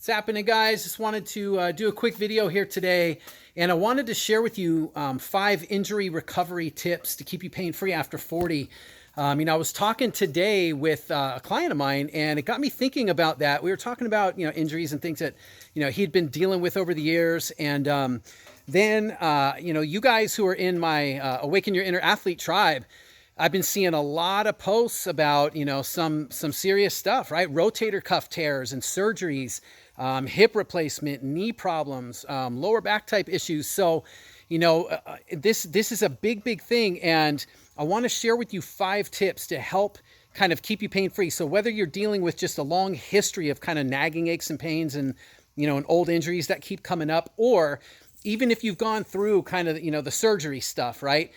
What's happening, guys? Just wanted to do a quick video here today, and I wanted to share with you 5 injury recovery tips to keep you pain-free after 40. I was talking today with a client of mine, and it got me thinking about that. We were talking about injuries and things that he'd been dealing with over the years, and then you guys who are in my Awaken Your Inner Athlete tribe, I've been seeing a lot of posts about, some serious stuff, right? Rotator cuff tears and surgeries, hip replacement, knee problems, lower back type issues. So, this is a big thing. And I want to share with you 5 tips to help kind of keep you pain free. So whether you're dealing with just a long history of kind of nagging aches and pains and, and old injuries that keep coming up, or even if you've gone through kind of, the surgery stuff, right?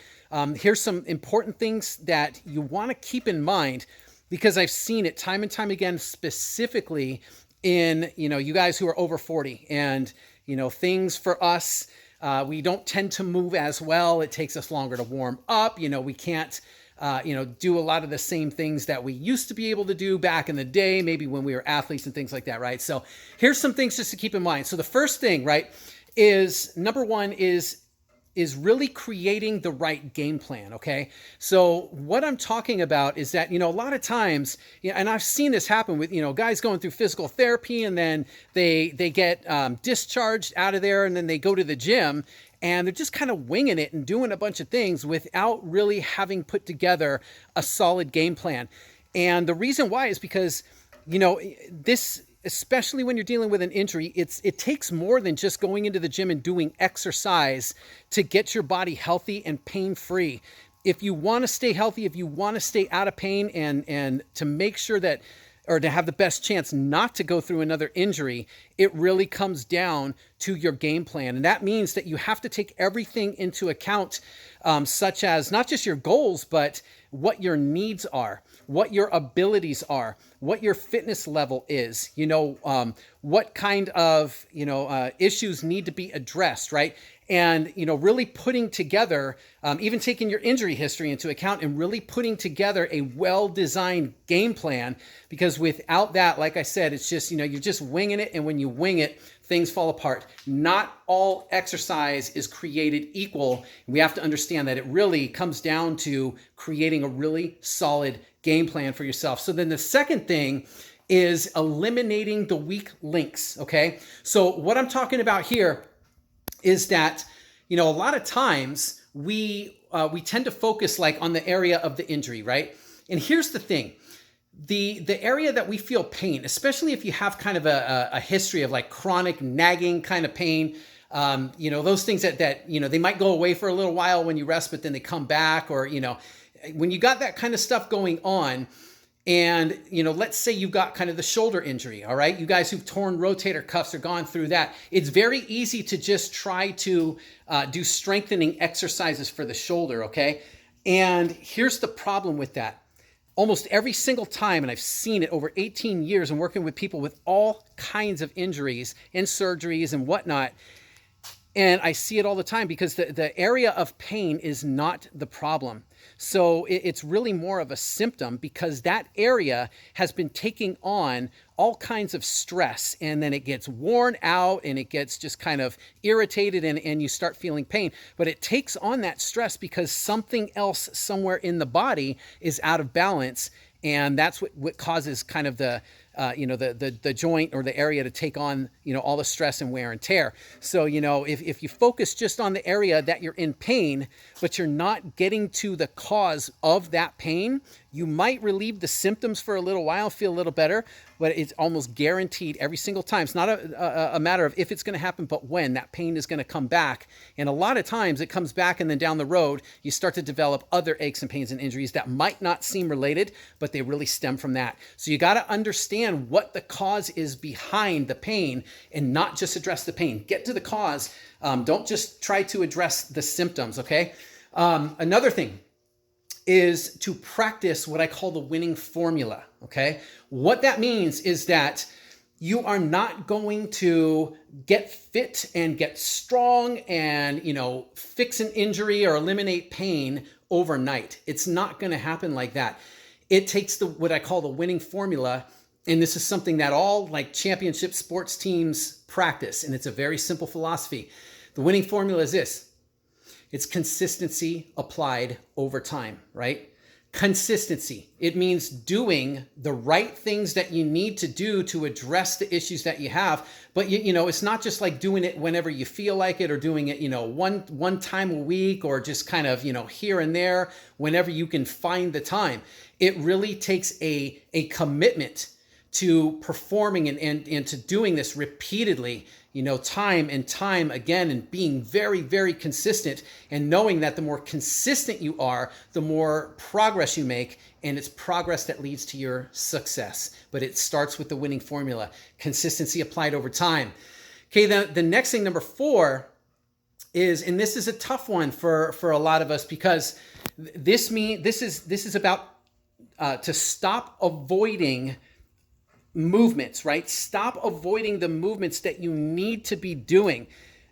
Here's some important things that you want to keep in mind, because I've seen it time and time again, specifically in, you guys who are over 40, and, things for us, we don't tend to move as well. It takes us longer to warm up. We can't, do a lot of the same things that we used to be able to do back in the day, maybe when we were athletes and things like that, right? So here's some things just to keep in mind. So the first thing, right, is number one is really creating the right game plan, okay? So what I'm talking about is that, a lot of times, and I've seen this happen with, guys going through physical therapy, and then they get discharged out of there, and then they go to the gym, and they're just kind of winging it and doing a bunch of things without really having put together a solid game plan. And the reason why is because, this, especially when you're dealing with an injury, it takes more than just going into the gym and doing exercise to get your body healthy and pain-free. If you want to stay healthy, if you want to stay out of pain, and to make sure that, or to have the best chance not to go through another injury, it really comes down to your game plan. And that means that you have to take everything into account, such as not just your goals, but what your needs are, what your abilities are, what your fitness level is, what kind of, issues need to be addressed, right? And, really putting together, even taking your injury history into account, and really putting together a well-designed game plan, because without that, like I said, it's just, you're just winging it. And when you wing it, things fall apart. Not all exercise is created equal. We have to understand that it really comes down to creating a really solid game plan for yourself. So then the second thing is eliminating the weak links, okay? So what I'm talking about here is that, a lot of times we tend to focus like on the area of the injury, right? And here's the thing. The area that we feel pain, especially if you have kind of a history of like chronic nagging kind of pain, those things that they might go away for a little while when you rest, but then they come back, or, when you got that kind of stuff going on, and, let's say you got kind of the shoulder injury, all right? You guys who've torn rotator cuffs or gone through that, it's very easy to just try to do strengthening exercises for the shoulder, okay? And here's the problem with that. Almost every single time, and I've seen it over 18 years and working with people with all kinds of injuries and surgeries and whatnot, and I see it all the time, because the area of pain is not the problem. So it's really more of a symptom, because that area has been taking on all kinds of stress, and then it gets worn out, and it gets just kind of irritated, and you start feeling pain. But it takes on that stress because something else somewhere in the body is out of balance, and that's what causes kind of the joint or the area to take on, all the stress and wear and tear. So, if you focus just on the area that you're in pain, but you're not getting to the cause of that pain, you might relieve the symptoms for a little while, feel a little better, but it's almost guaranteed every single time. It's not a matter of if it's going to happen, but when that pain is going to come back. And a lot of times it comes back, and then down the road, you start to develop other aches and pains and injuries that might not seem related, but they really stem from that. So you got to understand what the cause is behind the pain, and not just address the pain. Get to the cause. Don't just try to address the symptoms, okay? Another thing is to practice what I call the winning formula, okay? What that means is that you are not going to get fit and get strong and, fix an injury or eliminate pain overnight. It's not going to happen like that. It takes what I call the winning formula And this is something that all like championship sports teams practice. And it's a very simple philosophy. The winning formula is this. It's consistency applied over time, right? Consistency. It means doing the right things that you need to do to address the issues that you have. But it's not just like doing it whenever you feel like it, or doing it, one time a week, or just kind of, here and there whenever you can find the time. It really takes a commitment to performing and to doing this repeatedly, time and time again, and being very, very consistent, and knowing that the more consistent you are, the more progress you make, and it's progress that leads to your success. But it starts with the winning formula, consistency applied over time. Okay, the next thing, number 4, is, and this is a tough one for a lot of us, because this is about to stop avoiding movements, right? Stop avoiding the movements that you need to be doing.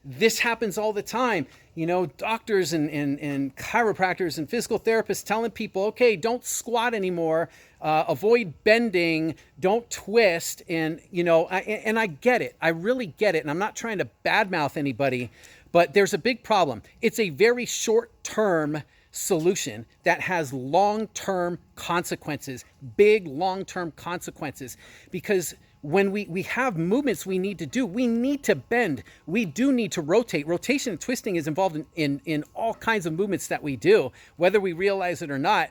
This happens all the time. Doctors and chiropractors and physical therapists telling people, okay, don't squat anymore, avoid bending, don't twist. And, and I get it. I really get it. And I'm not trying to badmouth anybody, but there's a big problem. It's a very short-term solution that has long-term consequences, big long-term consequences, because when we have movements we need to do, we need to bend, we do need to rotate. Rotation and twisting is involved in all kinds of movements that we do, whether we realize it or not.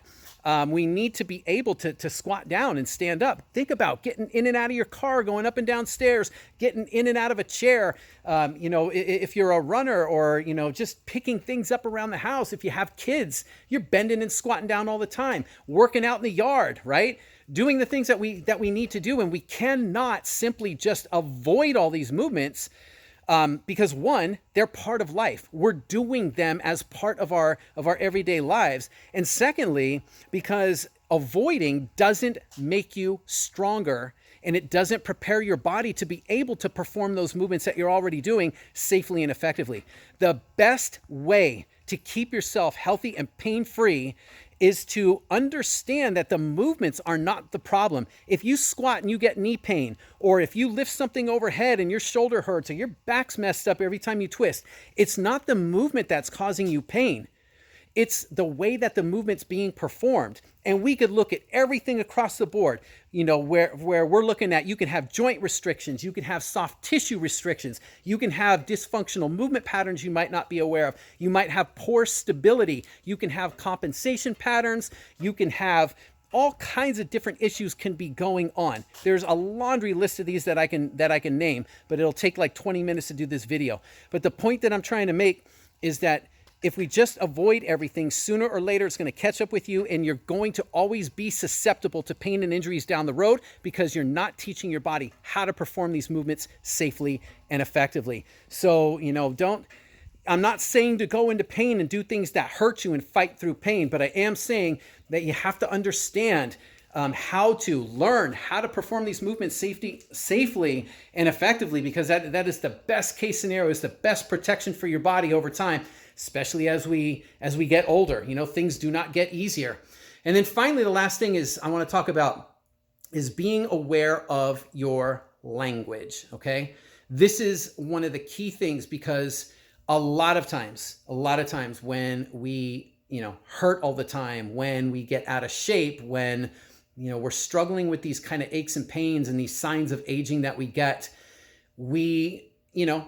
We need to be able to squat down and stand up. Think about getting in and out of your car, going up and down stairs, getting in and out of a chair. If you're a runner, or, just picking things up around the house. If you have kids, you're bending and squatting down all the time. Working out in the yard, right? Doing the things that we need to do. And we cannot simply just avoid all these movements. Because one, they're part of life. We're doing them as part of our everyday lives. And secondly, because avoiding doesn't make you stronger, and it doesn't prepare your body to be able to perform those movements that you're already doing safely and effectively. The best way to keep yourself healthy and pain-free is to understand that the movements are not the problem. If you squat and you get knee pain, or if you lift something overhead and your shoulder hurts, or your back's messed up every time you twist, it's not the movement that's causing you pain. It's the way that the movement's being performed. And we could look at everything across the board, where we're looking at, you can have joint restrictions, you can have soft tissue restrictions, you can have dysfunctional movement patterns you might not be aware of, you might have poor stability, you can have compensation patterns, you can have all kinds of different issues can be going on. There's a laundry list of these that I can name, but it'll take like 20 minutes to do this video. But the point that I'm trying to make is that if we just avoid everything, sooner or later it's going to catch up with you, and you're going to always be susceptible to pain and injuries down the road, because you're not teaching your body how to perform these movements safely and effectively. So, I'm not saying to go into pain and do things that hurt you and fight through pain, but I am saying that you have to understand how to learn how to perform these movements safely and effectively, because that is the best case scenario, is the best protection for your body over time, especially as we get older. Things do not get easier. And then finally, the last thing is I want to talk about is being aware of your language. Okay, this is one of the key things, because a lot of times when we hurt all the time, when we get out of shape, when we're struggling with these kind of aches and pains and these signs of aging that we get, a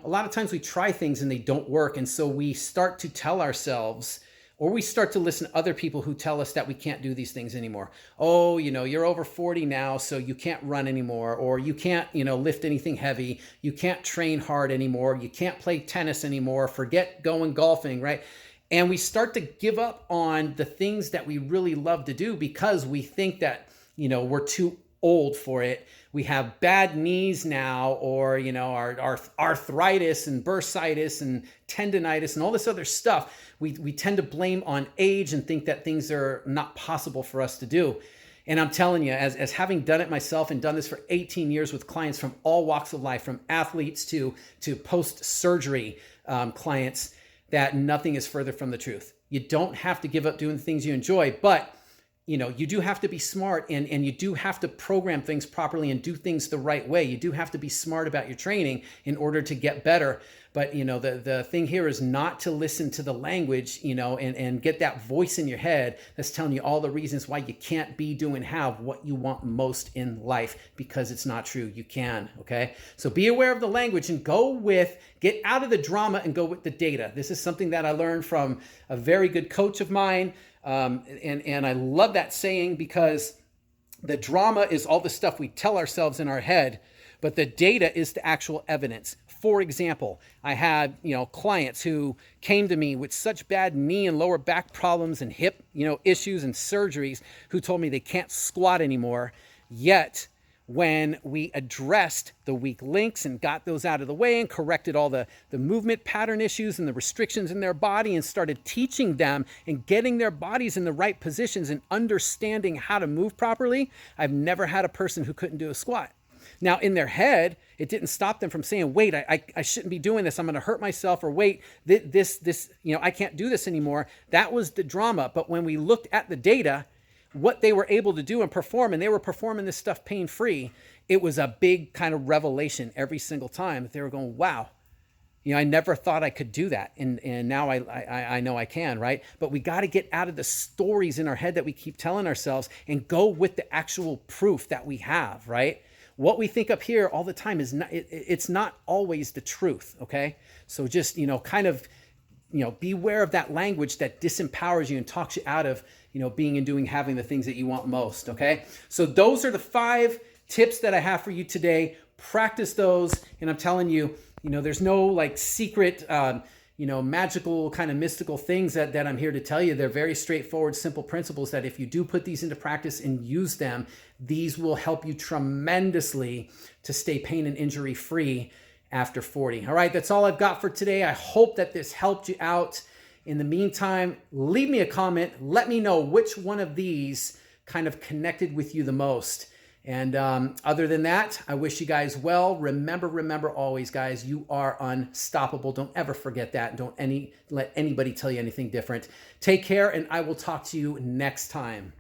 lot of times we try things and they don't work. And so we start to tell ourselves, or we start to listen to other people who tell us that we can't do these things anymore. Oh, you're over 40 now, so you can't run anymore, or you can't, lift anything heavy. You can't train hard anymore. You can't play tennis anymore. Forget going golfing, right? And we start to give up on the things that we really love to do, because we think that, we're too old for it. We have bad knees now, or, our arthritis and bursitis and tendonitis and all this other stuff. We tend to blame on age and think that things are not possible for us to do. And I'm telling you, as having done it myself and done this for 18 years with clients from all walks of life, from athletes to post-surgery clients, that nothing is further from the truth. You don't have to give up doing the things you enjoy, but you do have to be smart, and you do have to program things properly and do things the right way. You do have to be smart about your training in order to get better. But, the thing here is not to listen to the language, and get that voice in your head that's telling you all the reasons why you can't be, do, and have what you want most in life, because it's not true. You can, okay? So be aware of the language and get out of the drama and go with the data. This is something that I learned from a very good coach of mine. And I love that saying, because the drama is all the stuff we tell ourselves in our head, but the data is the actual evidence. For example, I had, clients who came to me with such bad knee and lower back problems and hip, issues and surgeries, who told me they can't squat anymore. Yet when we addressed the weak links and got those out of the way and corrected all the movement pattern issues and the restrictions in their body, and started teaching them and getting their bodies in the right positions and understanding how to move properly, I've never had a person who couldn't do a squat. Now, in their head, it didn't stop them from saying, wait, I shouldn't be doing this. I'm going to hurt myself, or wait, I can't do this anymore. That was the drama. But when we looked at the data, what they were able to do and perform, and they were performing this stuff pain-free, it was a big kind of revelation every single time that they were going, wow, I never thought I could do that. And now I know I can, right? But we got to get out of the stories in our head that we keep telling ourselves and go with the actual proof that we have, right? What we think up here all the time is not, it's not always the truth, okay? So just, beware of that language that disempowers you and talks you out of, being and doing, having the things that you want most, okay? So those are the 5 tips that I have for you today. Practice those, and I'm telling you, there's no secret, magical kind of mystical things that I'm here to tell you. They're very straightforward, simple principles that if you do put these into practice and use them, these will help you tremendously to stay pain and injury free after 40. All right, that's all I've got for today. I hope that this helped you out. In the meantime, leave me a comment. Let me know which one of these kind of connected with you the most. And other than that, I wish you guys well. Remember always, guys, you are unstoppable. Don't ever forget that. Don't let anybody tell you anything different. Take care, and I will talk to you next time.